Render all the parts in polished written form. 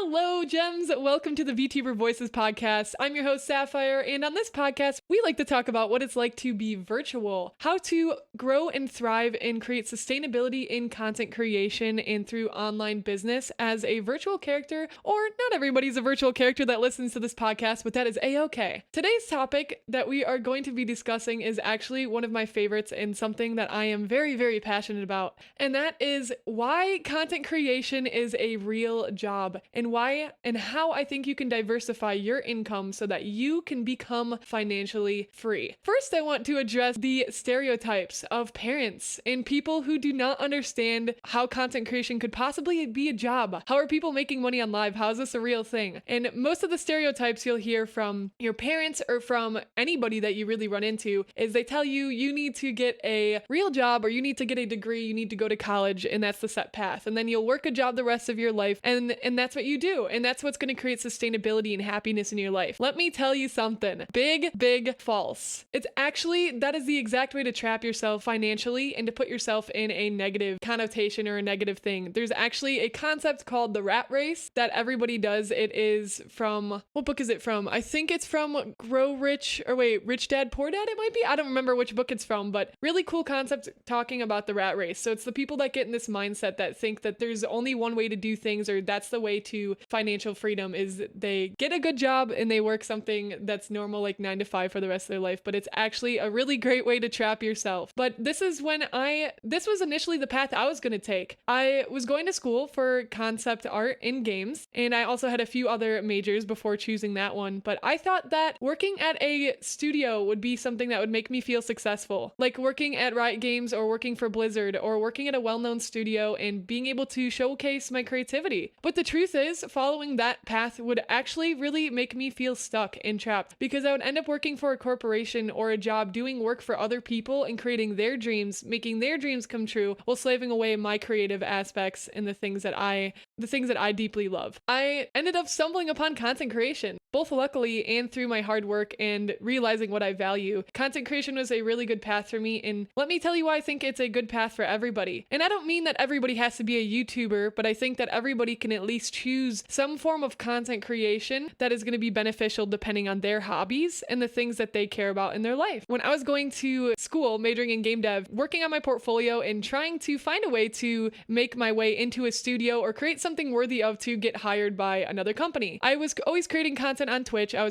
Hello, gems. Welcome to the VTuber Voices podcast. I'm your host, Syafire, and on this podcast, we like to talk about what it's like to be virtual, how to grow and thrive and create sustainability in content creation and through online business as a virtual character, or not everybody's a virtual character that listens to this podcast, but that is a-okay. Today's topic that we are going to be discussing is actually one of my favorites and something that I am very, very passionate about, and that is why content creation is a real job, and why and how I think you can diversify your income so that you can become financially free. First, I want to address the stereotypes of parents and people who do not understand how content creation could possibly be a job. How are people making money on live? How is this a real thing? And most of the stereotypes you'll hear from your parents or from anybody that you really run into is they tell you you need to get a real job, or you need to get a degree, you need to go to college, and that's the set path. And then you'll work a job the rest of your life, and that's what you do. And that's what's going to create sustainability and happiness in your life. Let me tell you something. Big false. It's actually, that is the exact way to trap yourself financially and to put yourself in a negative connotation or a negative thing. There's actually a concept called the rat race that everybody does. It is from, what book is it from? I think it's from Rich Dad, Poor Dad, it might be. I don't remember which book it's from, but really cool concept talking about the rat race. So it's the people that get in this mindset that think that there's only one way to do things, or that's the way to financial freedom, is they get a good job and they work something that's normal, like 9 to 5 for the rest of their life. But it's actually a really great way to trap yourself. But this was initially the path I was going to take. I was going to school for concept art in games, and I also had a few other majors before choosing that one. But I thought that working at a studio would be something that would make me feel successful, like working at Riot Games or working for Blizzard or working at a well-known studio and being able to showcase my creativity. But the truth is, following that path would actually really make me feel stuck and trapped, because I would end up working for a corporation or a job doing work for other people and creating their dreams, making their dreams come true, while slaving away my creative aspects and the things that I deeply love. I ended up stumbling upon content creation, both luckily and through my hard work and realizing what I value. Content creation was a really good path for me, and let me tell you why I think it's a good path for everybody. And I don't mean that everybody has to be a YouTuber, but I think that everybody can at least choose some form of content creation that is going to be beneficial depending on their hobbies and the things that they care about in their life. When I was going to school, majoring in game dev, working on my portfolio and trying to find a way to make my way into a studio or create something worthy of to get hired by another company. I was always creating content on Twitch. I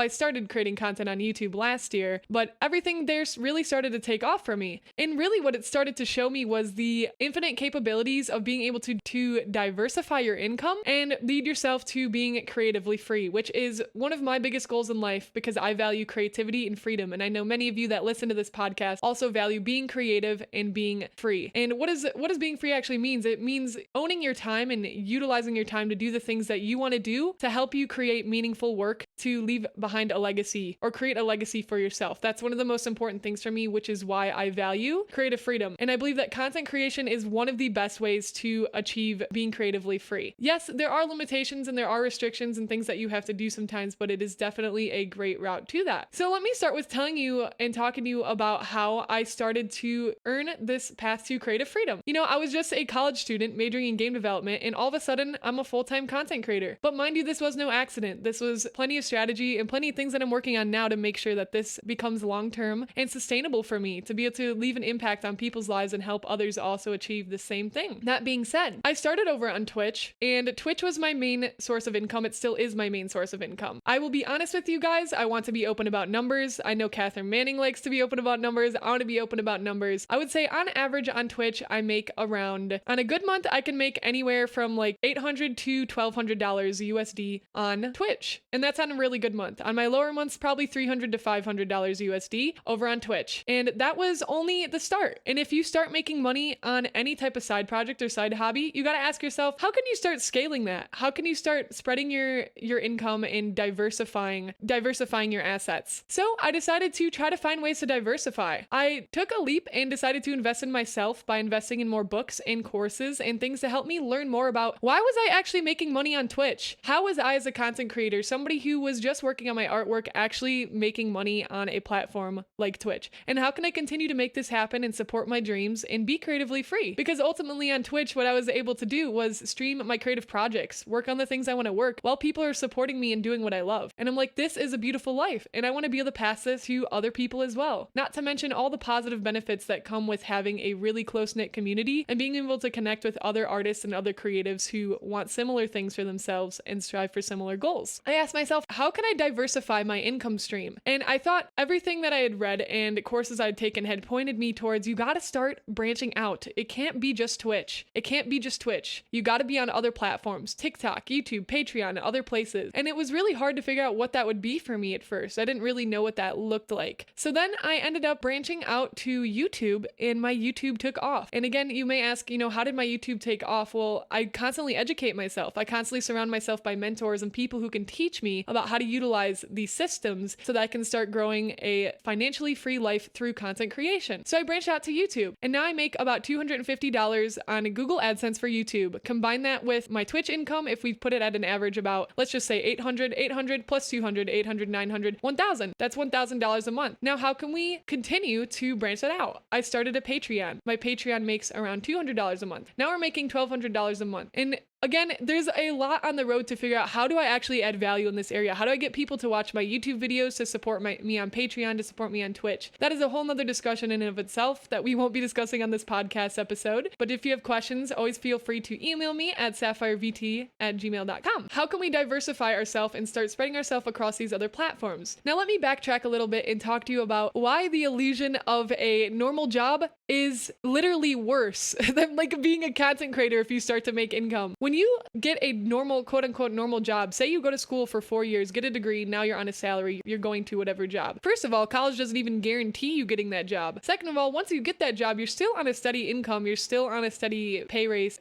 started creating content on YouTube last year, but everything there really started to take off for me. And really what it started to show me was the infinite capabilities of being able to diversify your income and lead yourself to being creatively free, which is one of my biggest goals in life, because I value creativity and freedom. And I know many of you that listen to this podcast also value being creative and being free. And what does being free actually means? It means owning your time and utilizing your time to do the things that you want to do to help you create meaningful work to leave behind a legacy or create a legacy for yourself. That's one of the most important things for me, which is why I value creative freedom. And I believe that content creation is one of the best ways to achieve being creatively free. Yes, there are limitations and there are restrictions and things that you have to do sometimes, but it is definitely a great route to that. So let me start with telling you and talking to you about how I started to earn this path to creative freedom. You know, I was just a college student majoring in game development, and all of a sudden I'm a full-time content creator. But mind you, this was no accident. This was plenty of strategy and plenty of things that I'm working on now to make sure that this becomes long-term and sustainable for me to be able to leave an impact on people's lives and help others also achieve the same thing. That being said, I started over on Twitch, and Twitch was my main source of income. It still is my main source of income. I will be honest with you guys. I want to be open about numbers. I know Catherine Manning likes to be open about numbers. I want to be open about numbers. I would say on average on Twitch, I make around, on a good month, I can make anywhere from like $800 to $1,200 USD on Twitch. And that's on a really good month. On my lower months, probably $300 to $500 USD over on Twitch. And that was only the start. And if you start making money on any type of side project or side hobby, you got to ask yourself, how can you start scaling that? How can you start spreading your income and diversifying your assets. So I decided to try to find ways to diversify. I took a leap and decided to invest in myself by investing in more books and courses and things to help me learn more about why was I actually making money on Twitch? How was I as a content creator, somebody who was just working on my artwork, actually making money on a platform like Twitch? And how can I continue to make this happen and support my dreams and be creatively free? Because ultimately on Twitch, what I was able to do was stream my creative projects, work on the things I want to work while people are supporting me and doing what I love. And I'm like, this is a beautiful life. And I want to be able to pass this to other people as well. Not to mention all the positive benefits that come with having a really close-knit community and being able to connect with other artists and other creatives who want similar things for themselves and strive for similar goals. I asked myself, how can I diversify my income stream? And I thought everything that I had read and courses I'd taken had pointed me towards, you got to start branching out. It can't be just Twitch. It can't be just Twitch. You got to be on other platforms, TikTok, YouTube, Patreon, and other places. And it was really hard to figure out what that would be for me at first. I didn't really know what that looked like. So then I ended up branching out to YouTube, and my YouTube took off. And again, you may ask, how did my YouTube take off? Well, I constantly educate myself. I constantly surround myself by mentors and people who can teach me about how to utilize these systems so that I can start growing a financially free life through content creation. So I branched out to YouTube, and now I make about $250 on Google AdSense for YouTube. Combine that with my Twitch income, if we put it at an average about, let's just say 800 plus 200, 800, 900, 1,000. That's $1,000 a month. Now, how can we continue to branch that out? I started a Patreon. My Patreon makes around $200 a month. Now we're making $1,200 a month. And again, there's a lot on the road to figure out, how do I actually add value in this area? How do I get people to watch my YouTube videos, to support me on Patreon, to support me on Twitch? That is a whole nother discussion in and of itself that we won't be discussing on this podcast episode. But if you have questions, always feel free to email me at sapphirevt@gmail.com. How can we diversify ourselves and start spreading ourselves across these other platforms? Now let me backtrack a little bit and talk to you about why the illusion of a normal job is literally worse than like being a content creator if you start to make income. When you get a normal, quote unquote, normal job, say you go to school for 4 years, get a degree, now you're on a salary, you're going to whatever job. First of all, college doesn't even guarantee you getting that job. Second of all, once you get that job, you're still on a steady income, you're still on a steady pay rate.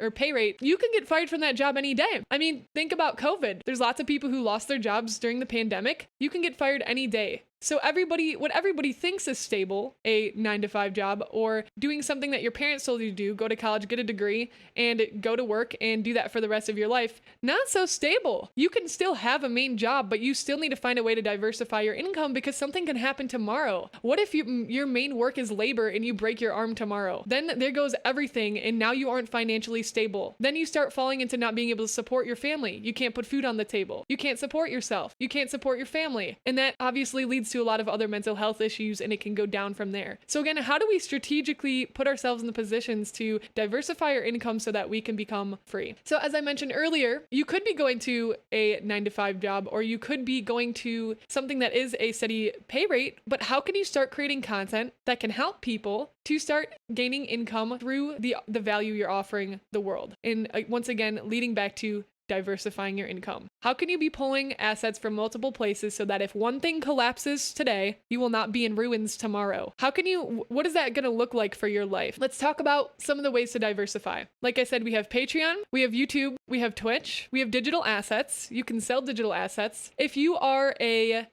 You can get fired from that job any day. I mean, think about COVID. There's lots of people who lost their jobs during the pandemic. You can get fired any day. So what everybody thinks is stable, a 9-to-5 job, or doing something that your parents told you to do, go to college, get a degree, and go to work and do that for the rest of your life, not so stable. You can still have a main job, but you still need to find a way to diversify your income because something can happen tomorrow. What if your main work is labor and you break your arm tomorrow? Then there goes everything, and now you aren't financially stable. Then you start falling into not being able to support your family. You can't put food on the table. You can't support yourself. You can't support your family. And that obviously leads to a lot of other mental health issues, and it can go down from there. So again, how do we strategically put ourselves in the positions to diversify our income so that we can become free? So as I mentioned earlier, you could be going to a 9-to-5 job, or you could be going to something that is a steady pay rate, but how can you start creating content that can help people to start gaining income through the value you're offering the world? And once again, leading back to diversifying your income. How can you be pulling assets from multiple places so that if one thing collapses today, you will not be in ruins tomorrow? What is that going to look like for your life? Let's talk about some of the ways to diversify. Like I said, we have Patreon, we have YouTube, we have Twitch, we have digital assets. You can sell digital assets. If you are a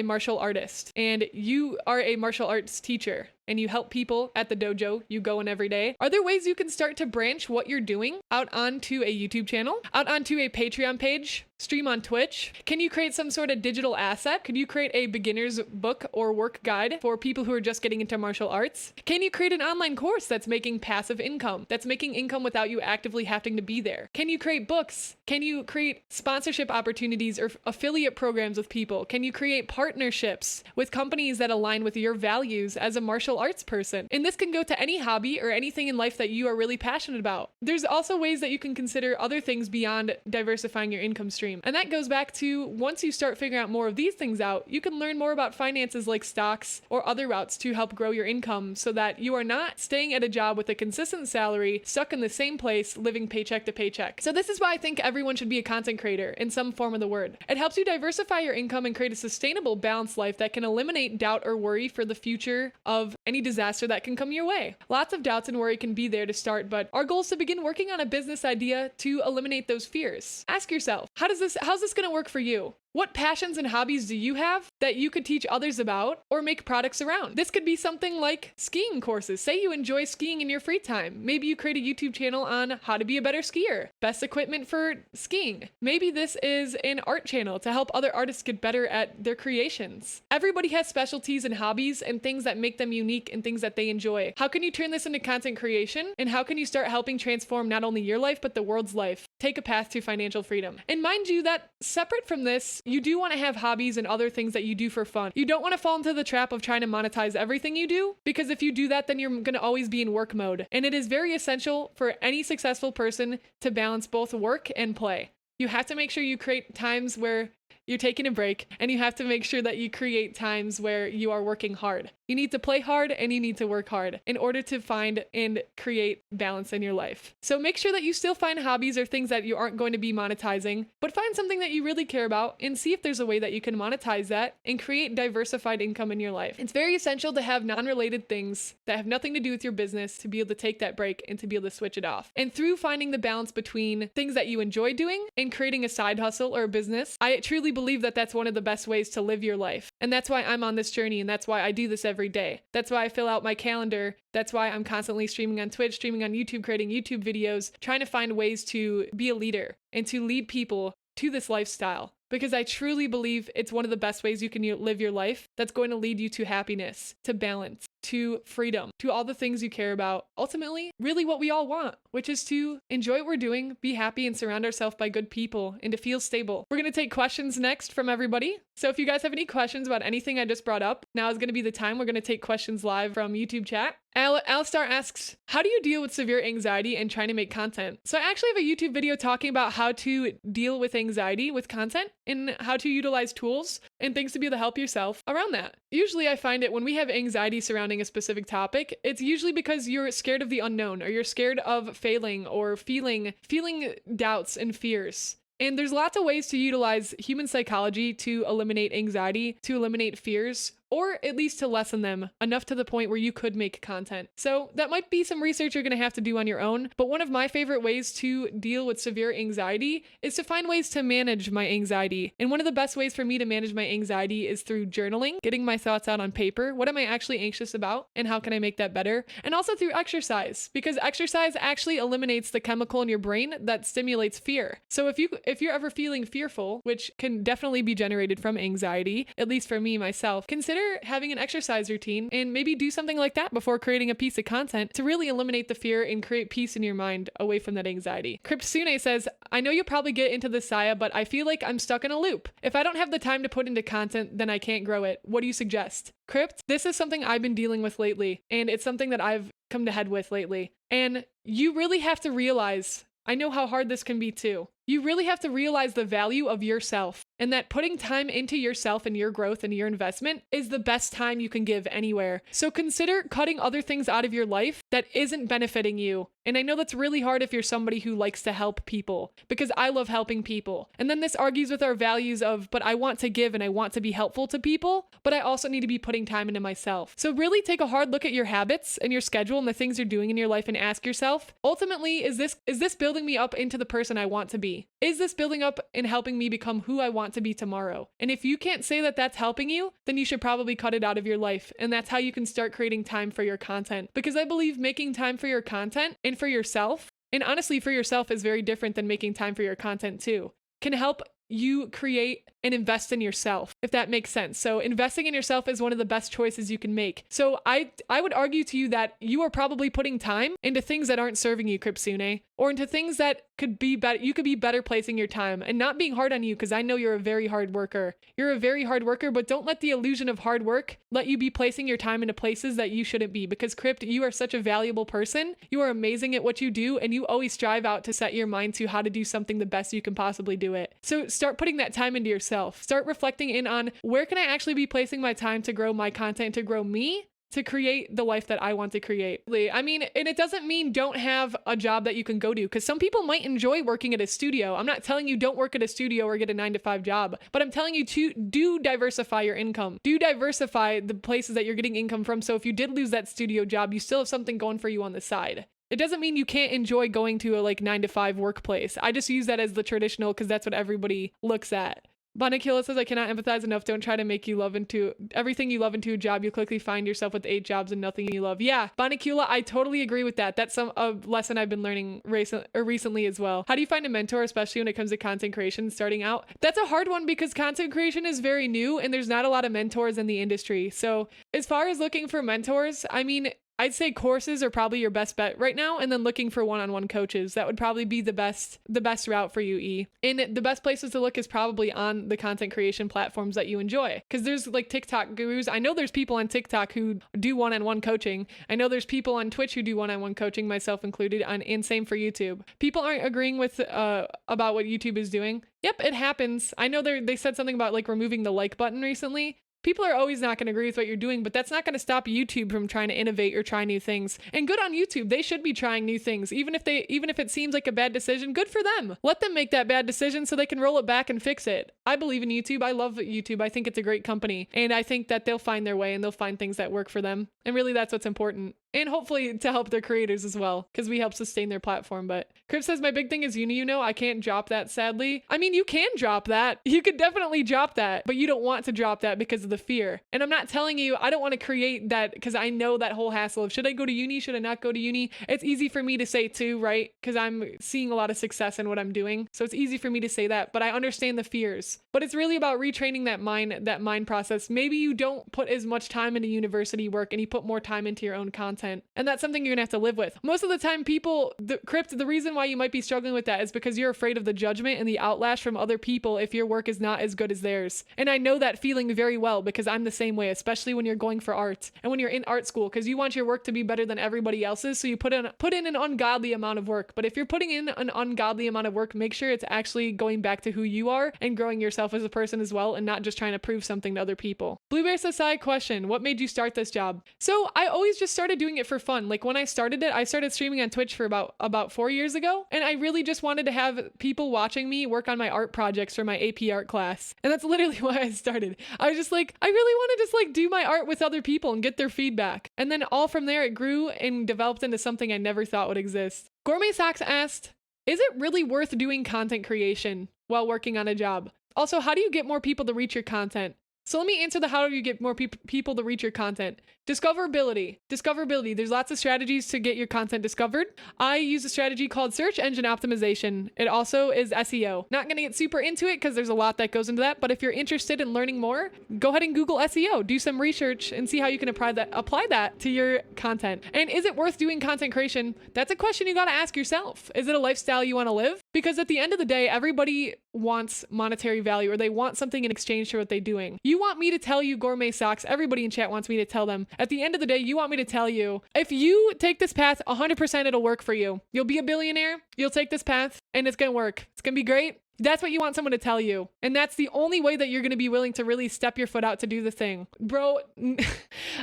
martial artist and you are a martial arts teacher, and you help people at the dojo you go in every day, are there ways you can start to branch what you're doing out onto a YouTube channel, out onto a Patreon page, stream on Twitch? Can you create some sort of digital asset? Could you create a beginner's book or work guide for people who are just getting into martial arts? Can you create an online course that's making passive income, that's making income without you actively having to be there? Can you create books? Can you create sponsorship opportunities or affiliate programs with people? Can you create partnerships with companies that align with your values as a martial arts person? And this can go to any hobby or anything in life that you are really passionate about. There's also ways that you can consider other things beyond diversifying your income stream. And that goes back to, once you start figuring out more of these things out, you can learn more about finances like stocks or other routes to help grow your income so that you are not staying at a job with a consistent salary, stuck in the same place, living paycheck to paycheck. So this is why I think everyone should be a content creator in some form of the word. It helps you diversify your income and create a sustainable, balanced life that can eliminate doubt or worry for the future of any disaster that can come your way. Lots of doubts and worry can be there to start, but our goal is to begin working on a business idea to eliminate those fears. Ask yourself, how does how's this going to work for you? What passions and hobbies do you have that you could teach others about or make products around? This could be something like skiing courses. Say you enjoy skiing in your free time. Maybe you create a YouTube channel on how to be a better skier, best equipment for skiing. Maybe this is an art channel to help other artists get better at their creations. Everybody has specialties and hobbies and things that make them unique and things that they enjoy. How can you turn this into content creation? And how can you start helping transform not only your life, but the world's life? Take a path to financial freedom. And mind you that separate from this, you do want to have hobbies and other things that you do for fun. You don't want to fall into the trap of trying to monetize everything you do, because if you do that, then you're going to always be in work mode. And it is very essential for any successful person to balance both work and play. You have to make sure you create times where you're taking a break, and you have to make sure that you create times where you are working hard. You need to play hard and you need to work hard in order to find and create balance in your life. So make sure that you still find hobbies or things that you aren't going to be monetizing, but find something that you really care about and see if there's a way that you can monetize that and create diversified income in your life. It's very essential to have non-related things that have nothing to do with your business to be able to take that break and to be able to switch it off. And through finding the balance between things that you enjoy doing and creating a side hustle or a business, I truly believe that that's one of the best ways to live your life. And that's why I'm on this journey, and that's why I do this every day. That's why I fill out my calendar. That's why I'm constantly streaming on Twitch, streaming on YouTube, creating YouTube videos, trying to find ways to be a leader and to lead people to this lifestyle. Because I truly believe it's one of the best ways you can live your life that's going to lead you to happiness, to balance, to freedom, to all the things you care about. Ultimately, really what we all want, which is to enjoy what we're doing, be happy, and surround ourselves by good people, and to feel stable. We're going to take questions next from everybody. So if you guys have any questions about anything I just brought up, now is going to be the time. We're going to take questions live from YouTube chat. Alistar asks, how do you deal with severe anxiety and trying to make content? So I actually have a YouTube video talking about how to deal with anxiety with content and how to utilize tools and things to be able to help yourself around that. Usually I find it when we have anxiety surrounding a specific topic, it's usually because you're scared of the unknown, or you're scared of failing, or feeling doubts and fears. And there's lots of ways to utilize human psychology to eliminate anxiety, to eliminate fears, or at least to lessen them enough to the point where you could make content. So that might be some research you're going to have to do on your own. But one of my favorite ways to deal with severe anxiety is to find ways to manage my anxiety. And one of the best ways for me to manage my anxiety is through journaling, getting my thoughts out on paper. What am I actually anxious about? And how can I make that better? And also through exercise, because exercise actually eliminates the chemical in your brain that stimulates fear. So if you're ever feeling fearful, which can definitely be generated from anxiety, at least for me myself, consider having an exercise routine and maybe do something like that before creating a piece of content to really eliminate the fear and create peace in your mind away from that anxiety. Cryptsune says, I know you'll probably get into this, Saya, but I feel like I'm stuck in a loop. If I don't have the time to put into content, then I can't grow it. What do you suggest? Crypt, this is something I've been dealing with lately, and it's something that I've come to head with lately. And you really have to realize, I know how hard this can be too. You really have to realize the value of yourself, and that putting time into yourself and your growth and your investment is the best time you can give anywhere. So consider cutting other things out of your life that isn't benefiting you. And I know that's really hard if you're somebody who likes to help people, because I love helping people. And then this argues with our values of, but I want to give and I want to be helpful to people, but I also need to be putting time into myself. So really take a hard look at your habits and your schedule and the things you're doing in your life and ask yourself, ultimately, is this building me up into the person I want to be? Is this building up and helping me become who I want to be tomorrow? And if you can't say that that's helping you, then you should probably cut it out of your life. And that's how you can start creating time for your content. Because I believe making time for your content and for yourself, and honestly for yourself is very different than making time for your content too, can help you create and invest in yourself, if that makes sense. So investing in yourself is one of the best choices you can make. So I would argue to you that you are probably putting time into things that aren't serving you, Cryptsune, or into things that could be better. You could be better placing your time and not being hard on you, because I know you're a very hard worker. You're a very hard worker, but don't let the illusion of hard work let you be placing your time into places that you shouldn't be, because Crypt, you are such a valuable person. You are amazing at what you do, and you always strive out to set your mind to how to do something the best you can possibly do it. So start putting that time into yourself. Start reflecting in on, where can I actually be placing my time to grow my content, to grow me, to create the life that I want to create. I mean, and it doesn't mean don't have a job that you can go to, because some people might enjoy working at a studio. I'm not telling you don't work at a studio or get a 9-to-5 job, but I'm telling you to do diversify your income. Do diversify the places that you're getting income from. So if you did lose that studio job, you still have something going for you on the side. It doesn't mean you can't enjoy going to a like 9 to 5 workplace. I just use that as the traditional because that's what everybody looks at. Bonacula says, I cannot empathize enough. Don't try to make you love into everything you love into a job. You quickly find yourself with 8 jobs and nothing you love. Yeah, Bonacula, I totally agree with that. That's a lesson I've been learning recently as well. How do you find a mentor, especially when it comes to content creation starting out? That's a hard one because content creation is very new and there's not a lot of mentors in the industry. So as far as looking for mentors, I mean, I'd say courses are probably your best bet right now, and then looking for one-on-one coaches. That would probably be the best route for you, E. And the best places to look is probably on the content creation platforms that you enjoy. Because there's like TikTok gurus. I know there's people on TikTok who do one-on-one coaching. I know there's people on Twitch who do one-on-one coaching, myself included, and same for YouTube. People aren't agreeing with about what YouTube is doing. Yep, it happens. I know they said something about like removing the like button recently. People are always not going to agree with what you're doing, but that's not going to stop YouTube from trying to innovate or try new things. And good on YouTube. They should be trying new things. Even if it seems like a bad decision, good for them. Let them make that bad decision so they can roll it back and fix it. I believe in YouTube. I love YouTube. I think it's a great company. And I think that they'll find their way and they'll find things that work for them. And really that's what's important. And hopefully to help their creators as well, because we help sustain their platform. But Crip says, my big thing is I can't drop that, sadly. I mean, you can drop that. You could definitely drop that, but you don't want to drop that because of the fear. And I'm not telling you, I don't want to create that because I know that whole hassle of should I go to uni? Should I not go to uni? It's easy for me to say too, right? Because I'm seeing a lot of success in what I'm doing. So it's easy for me to say that, but I understand the fears. But it's really about retraining that mind process. Maybe you don't put as much time into university work and you put more time into your own content. And that's something you're gonna have to live with. Most of the time the reason why you might be struggling with that is because you're afraid of the judgment and the outlash from other people if your work is not as good as theirs. And I know that feeling very well because I'm the same way, especially when you're going for art and when you're in art school, because you want your work to be better than everybody else's. So you put in an ungodly amount of work. But if you're putting in an ungodly amount of work, make sure it's actually going back to who you are and growing yourself as a person as well, and not just trying to prove something to other people. Blueberry Society question, what made you start this job? So I always just started doing it for fun. Like when I started it, I started streaming on Twitch for about 4 years ago. And I really just wanted to have people watching me work on my art projects for my AP art class. And that's literally why I started. I was just like, I really want to just like do my art with other people and get their feedback. And then all from there, it grew and developed into something I never thought would exist. Gourmet Socks asked, is it really worth doing content creation while working on a job? Also, how do you get more people to reach your content? So let me answer the how do you get more people to reach your content. Discoverability. There's lots of strategies to get your content discovered. I use a strategy called search engine optimization. It also is SEO. Not going to get super into it because there's a lot that goes into that, but if you're interested in learning more, go ahead and Google SEO, do some research and see how you can apply that to your content. And is it worth doing content creation? That's a question you got to ask yourself. Is it a lifestyle you want to live? Because at the end of the day, everybody wants monetary value, or they want something in exchange for what they're doing. You want me to tell you, Gourmet Socks, everybody in chat wants me to tell them. At the end of the day, you want me to tell you, if you take this path, 100% it'll work for you. You'll be a billionaire, you'll take this path, and it's gonna work. It's gonna be great. That's what you want someone to tell you. And that's the only way that you're going to be willing to really step your foot out to do the thing. Bro,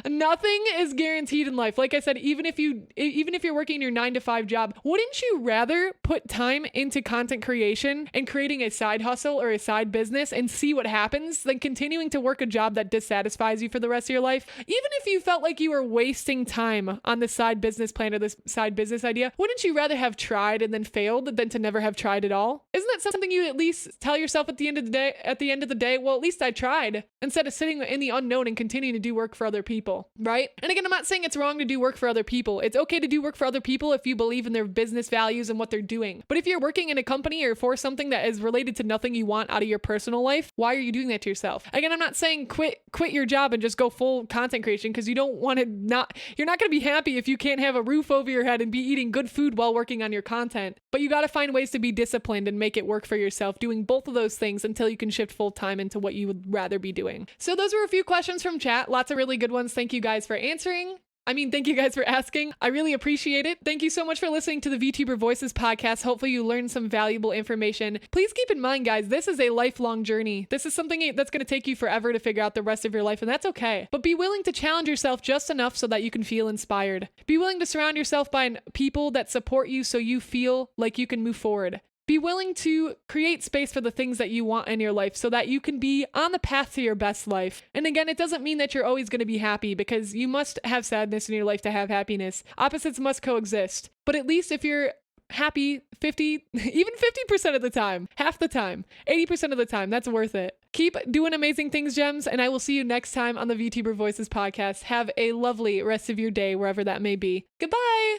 nothing is guaranteed in life. Like I said, even if you're working your 9-to-5 job, wouldn't you rather put time into content creation and creating a side hustle or a side business and see what happens than continuing to work a job that dissatisfies you for the rest of your life? Even if you felt like you were wasting time on this side business plan or this side business idea, wouldn't you rather have tried and then failed than to never have tried at all? Isn't that something you at least tell yourself at the end of the day, well, at least I tried, instead of sitting in the unknown and continuing to do work for other people, right? And again, I'm not saying it's wrong to do work for other people. It's okay to do work for other people if you believe in their business values and what they're doing. But if you're working in a company or for something that is related to nothing you want out of your personal life, why are you doing that to yourself? Again, I'm not saying quit your job and just go full content creation, because you don't want to you're not going to be happy if you can't have a roof over your head and be eating good food while working on your content. But you got to find ways to be disciplined and make it work for yourself, doing both of those things until you can shift full time into what you would rather be doing. So those were a few questions from chat. Lots of really good ones. Thank you guys for answering. Thank you guys for asking. I really appreciate it. Thank you so much for listening to the VTuber Voices podcast. Hopefully you learned some valuable information. Please keep in mind, guys, this is a lifelong journey. This is something that's going to take you forever to figure out the rest of your life, and that's okay. But be willing to challenge yourself just enough so that you can feel inspired. Be willing to surround yourself by people that support you so you feel like you can move forward. Be willing to create space for the things that you want in your life so that you can be on the path to your best life. And again, it doesn't mean that you're always going to be happy, because you must have sadness in your life to have happiness. Opposites must coexist. But at least if you're happy 50, even 50% of the time, half the time, 80% of the time, that's worth it. Keep doing amazing things, gems, and I will see you next time on the VTuber Voices podcast. Have a lovely rest of your day, wherever that may be. Goodbye!